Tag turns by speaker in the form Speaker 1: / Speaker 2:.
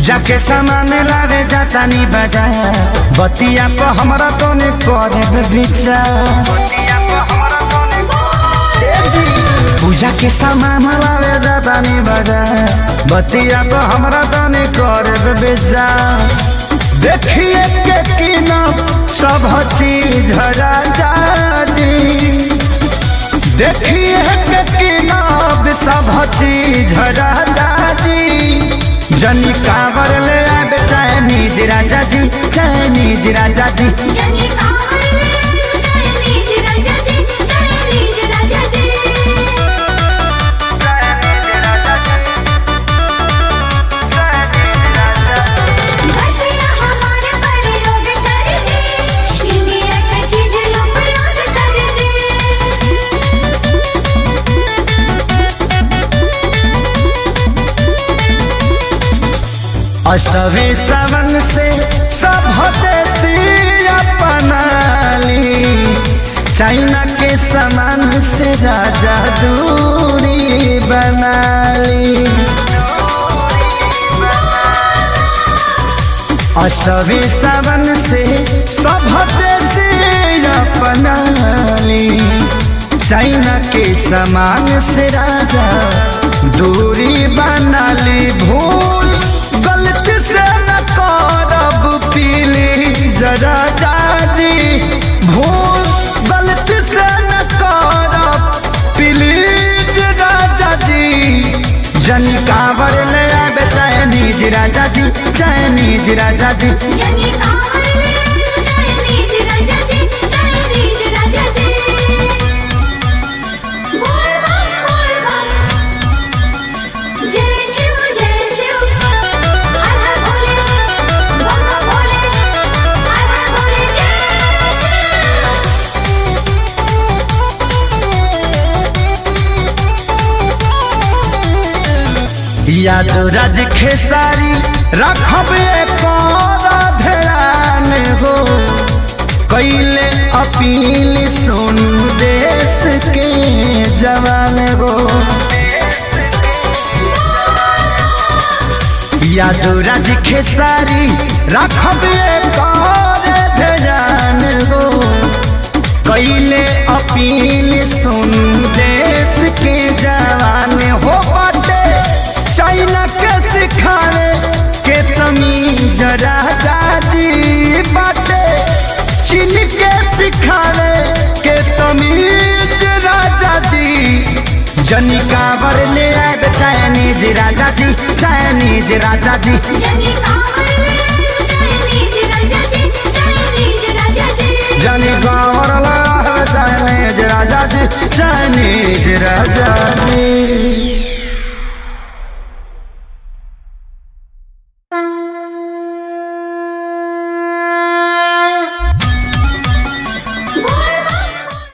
Speaker 1: पूजा के सामान लावे जाता नी बाजार, बतिया को हमरा तो ने करे विचार। पूजा के सामान लावे जाता नी बाजार, बतिया को हमरा तो ने करे विचार। देखिए के किना सब चीज राजा जी, देखिए के किना सब चीज राजा जी। जनी कांवर ले आबे चाइनीज राजा जी, चाइनीज राजा जी।
Speaker 2: जनी कांवर ले आबे चाइनीज राजा जी, चाइनीज राजा जी। बतिया हमारे प्रयोग कर जी, इंडिया का चीज लोग याद कर जी।
Speaker 1: असवे सावन से सब देसी अपनाली, चाइना के सामान से राजा दूरी बनाली। असवे सावन से सब देसी अपनाली, चाइना के सामान से राजा दूरी बनाली। भूल गलती से न करब पीली जरा जाजी, भूल गलती से न करब पीली जरा जाजी। जनी कांवर ले आबे चाइनीज राजा जी, चाइनीज राजा जी।
Speaker 2: जनी कांवर ले आबे चाइनीज राजा जी, चाइनीज राजा जी। बोल बम बोल बम, जय शिव जय शिव। हर हर भोले, बम बम भोले, हर हर भोले जय शिव।
Speaker 1: याद राज खेसारी रखब एक ध्यान हो, कैले अपील सुन देश के जवान हो। याद राज खेसारी रखब एक ध्यान हो, कैले अपील सुन देश के जवान हो। बाटे चाइना के सिखावे के तमीज राजा जी, बाटे चीन के सिखावे के तमीज राजा जी। जनी कांवर ले आबे चाइनीज राजा जी, चाइनीज राजा जी।
Speaker 2: जनी कांवर ले आबे चाइनीज राजा जी, चाइनीज राजा जी।
Speaker 1: जनी कांवर ले आबे चाइनीज राजा जी, चाइनीज राजा जी।